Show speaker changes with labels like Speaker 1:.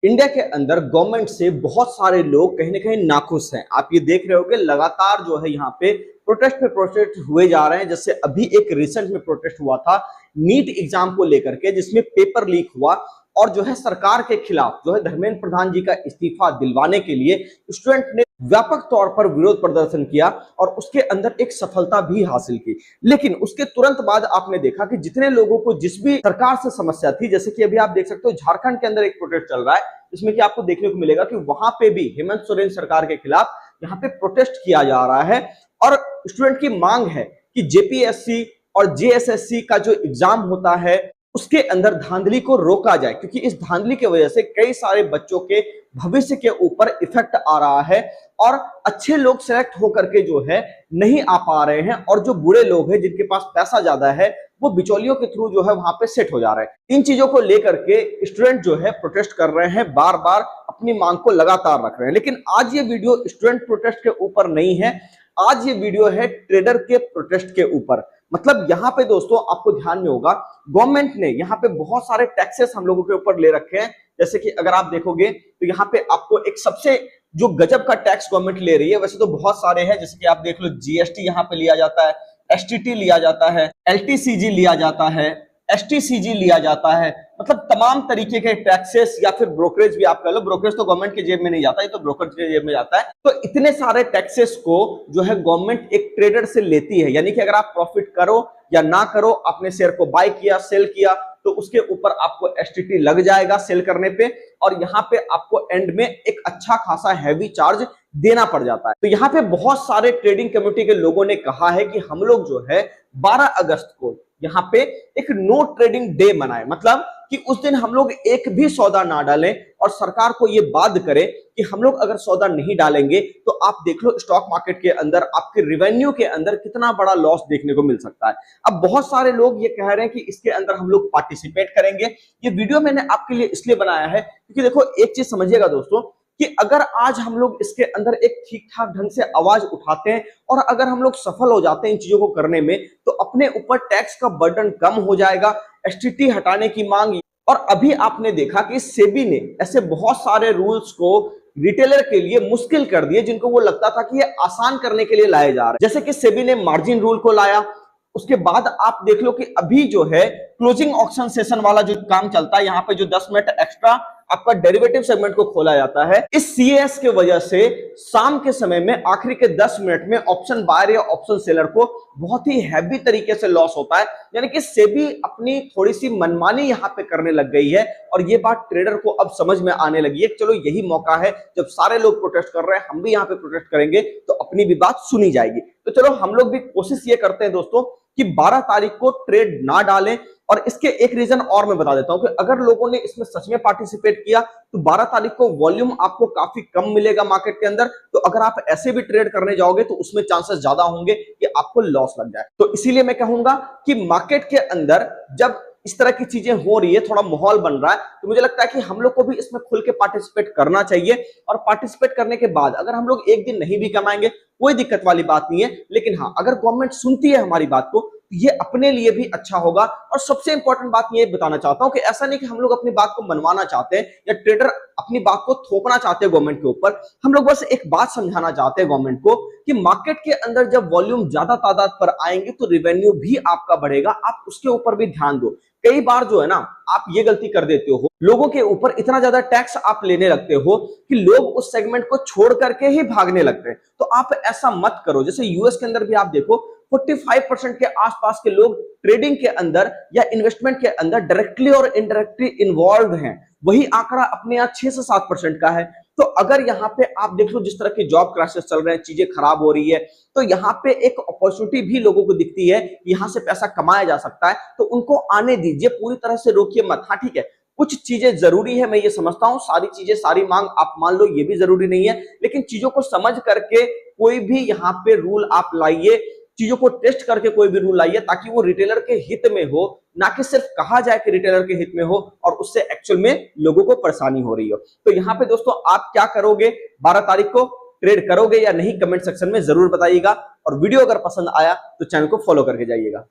Speaker 1: India के अंदर government से बहुत सारे लोग कहीं ना कहीं नाखुश हैं। आप ये देख रहे हो कि लगातार जो है यहाँ पे प्रोटेस्ट हुए जा रहे हैं। जैसे अभी एक रिसेंट में प्रोटेस्ट हुआ था नीट एग्जाम को लेकर के, जिसमें पेपर लीक हुआ और जो है सरकार के खिलाफ जो है धर्मेंद्र प्रधान जी का इस्तीफा दिलवाने के लिए स्टूडेंट ने व्यापक तौर पर विरोध प्रदर्शन किया और उसके अंदर एक सफलता भी हासिल की। लेकिन उसके तुरंत बाद आपने देखा कि जितने लोगों को जिस भी सरकार से समस्या थी, जैसे कि अभी आप देख सकते हो झारखंड के अंदर एक प्रोटेस्ट चल रहा है, जिसमें कि आपको देखने को मिलेगा कि वहां पे भी हेमंत सोरेन सरकार के खिलाफ यहाँ पे प्रोटेस्ट किया जा रहा है और स्टूडेंट की मांग है कि जेपीएससी और जेएसएससी का जो एग्जाम होता है उसके अंदर धांधली को रोका जाए, क्योंकि इस धांधली की वजह से कई सारे बच्चों के भविष्य के ऊपर इफेक्ट आ रहा है और अच्छे लोग सिलेक्ट होकर के जो है नहीं आ पा रहे हैं और जो बुरे लोग हैं जिनके पास पैसा ज्यादा है वो बिचौलियों के थ्रू जो है वहां पे सेट हो जा रहे हैं। इन चीजों को लेकर के स्टूडेंट जो है प्रोटेस्ट कर रहे हैं, बार बार अपनी मांग को लगातार रख रहे हैं। लेकिन आज ये वीडियो स्टूडेंट प्रोटेस्ट के ऊपर नहीं है, आज ये वीडियो है ट्रेडर के प्रोटेस्ट के ऊपर। मतलब यहाँ पे दोस्तों आपको ध्यान में होगा गवर्नमेंट ने यहाँ पे बहुत सारे टैक्सेस हम लोगों के ऊपर ले रखे हैं। जैसे कि अगर आप देखोगे तो यहाँ पे आपको एक सबसे जो गजब का टैक्स गवर्नमेंट ले रही है, वैसे तो बहुत सारे हैं, जैसे कि आप देख लो जीएसटी यहाँ पे लिया जाता है, एसटीटी लिया जाता है, एलटीसीजी लिया जाता है, एसटीसीजी लिया जाता है। मतलब तमाम तरीके के टैक्सेस या फिर ब्रोकरेज भी आप कह लो, ब्रोकरेज तो गवर्नमेंट के जेब में नहीं जाता, ये तो ब्रोकर के जेब में जाता है। तो इतने सारे टैक्सेस को जो है गवर्नमेंट एक ट्रेडर से लेती है, यानी कि अगर आप प्रॉफिट करो या ना करो, आपने शेयर को बाय किया सेल किया तो उसके ऊपर आपको एसटीटी लग जाएगा सेल करने पे और यहाँ पे आपको एंड में एक अच्छा खासा हैवी चार्ज देना पड़ जाता है। तो यहाँ पे बहुत सारे ट्रेडिंग कम्युनिटी के लोगों ने कहा है कि हम लोग जो है 12 अगस्त को यहाँ पे एक नो ट्रेडिंग डे मनाए, मतलब कि उस दिन हम लोग एक भी सौदा ना डालें और सरकार को ये बाध्य करें कि हम लोग अगर सौदा नहीं डालेंगे तो आप देख लो स्टॉक मार्केट के अंदर आपके रिवेन्यू के अंदर कितना बड़ा लॉस देखने को मिल सकता है। अब बहुत सारे लोग ये कह रहे हैं कि इसके अंदर हम लोग पार्टिसिपेट करेंगे। ये वीडियो मैंने आपके लिए इसलिए बनाया है क्योंकि देखो एक चीज समझिएगा दोस्तों कि अगर आज हम लोग इसके अंदर एक ठीक ठाक ढंग से आवाज उठाते हैं और अगर हम लोग सफल हो जाते हैं इन चीजों को करने में तो अपने ऊपर टैक्स का बर्डन कम हो जाएगा, एसटीटी हटाने की मांग। और अभी आपने देखा कि सेबी ने ऐसे बहुत सारे रूल्स को रिटेलर के लिए मुश्किल कर दिए जिनको वो लगता था कि ये आसान करने के लिए लाए जा रहे हैं। जैसे कि सेबी ने मार्जिन रूल को लाया, उसके बाद आप देख लो कि अभी जो है क्लोजिंग ऑक्शन सेशन वाला जो काम चलता है, यहाँ पे जो 10 मिनट एक्स्ट्रा आपका डेरिवेटिव सेगमेंट को खोला जाता है, इस सीएस के वजह से शाम के समय में आखिरी के 10 मिनट में ऑप्शन बायर या ऑप्शन सेलर को बहुत ही हैवी तरीके से लॉस होता है। यानी कि सेबी अपनी थोड़ी सी मनमानी यहाँ पे करने लग गई है और ये बात ट्रेडर को अब समझ में आने लगी है। चलो यही मौका है, जब सारे लोग प्रोटेस्ट कर रहे हैं हम भी यहाँ पे प्रोटेस्ट करेंगे तो अपनी भी बात सुनी जाएगी। तो चलो हम लोग भी कोशिश ये करते हैं दोस्तों कि 12 तारीख को ट्रेड ना डालें। और इसके एक रीजन और मैं बता देता हूं कि अगर लोगों ने इसमें सच में पार्टिसिपेट किया तो 12 तारीख को वॉल्यूम आपको काफी कम मिलेगा मार्केट के अंदर। तो अगर आप ऐसे भी ट्रेड करने जाओगे तो उसमें चांसेस ज्यादा होंगे कि आपको लॉस लग जाए। तो इसीलिए मैं कहूंगा कि मार्केट के अंदर जब इस तरह की चीजें हो रही है, थोड़ा माहौल बन रहा है, तो मुझे लगता है कि हम लोग को भी इसमें खुल के पार्टिसिपेट करना चाहिए। और पार्टिसिपेट करने के बाद अगर हम लोग एक दिन नहीं भी कमाएंगे कोई दिक्कत वाली बात नहीं है, लेकिन हाँ अगर गवर्नमेंट सुनती है हमारी बात को ये अपने लिए भी अच्छा होगा। और सबसे इंपॉर्टेंट बात ये बताना चाहता हूं कि ऐसा नहीं कि हम लोग अपनी बात को मनवाना चाहते हैं या ट्रेडर अपनी बात को थोपना चाहते हैं गवर्नमेंट के ऊपर। हम लोग बस एक बात समझाना चाहते हैं गवर्नमेंट को कि मार्केट के अंदर जब वॉल्यूम ज्यादा तादाद पर आएंगे तो रिवेन्यू भी आपका बढ़ेगा, आप उसके ऊपर भी ध्यान दो। कई बार जो है ना आप ये गलती कर देते हो, लोगों के ऊपर इतना ज्यादा टैक्स आप लेने लगते हो कि लोग उस सेगमेंट को छोड़ करके ही भागने लगते हैं। तो आप ऐसा मत करो। जैसे यूएस के अंदर भी आप देखो 45% के आसपास के लोग ट्रेडिंग के अंदर या इन्वेस्टमेंट के अंदर डायरेक्टली और इनडायरेक्टली इन्वॉल्व हैं। वही आंकड़ा अपने यहाँ 6 से 7% का है। तो अगर यहाँ पे आप देख लो जिस तरह के जॉब क्राइसिस चल रहे हैं, चीजें खराब हो रही है, तो यहाँ पे एक अपॉर्चुनिटी भी लोगों को दिखती है, यहाँ से पैसा कमाया जा सकता है, तो उनको आने दीजिए, पूरी तरह से रोकिए मत। हाँ ठीक है, कुछ चीजें जरूरी है, मैं ये समझता हूँ, सारी चीजें सारी मांग आप मान लो ये भी जरूरी नहीं है, लेकिन चीजों को समझ करके कोई भी यहाँ पे रूल आप लाइए, चीजों को टेस्ट करके कोई भी रूल लाइए ताकि वो रिटेलर के हित में हो, ना कि सिर्फ कहा जाए कि रिटेलर के हित में हो और उससे एक्चुअल में लोगों को परेशानी हो रही हो। तो यहाँ पे दोस्तों आप क्या करोगे, 12 तारीख को ट्रेड करोगे या नहीं, कमेंट सेक्शन में जरूर बताइएगा। और वीडियो अगर पसंद आया तो चैनल को फॉलो करके जाइएगा।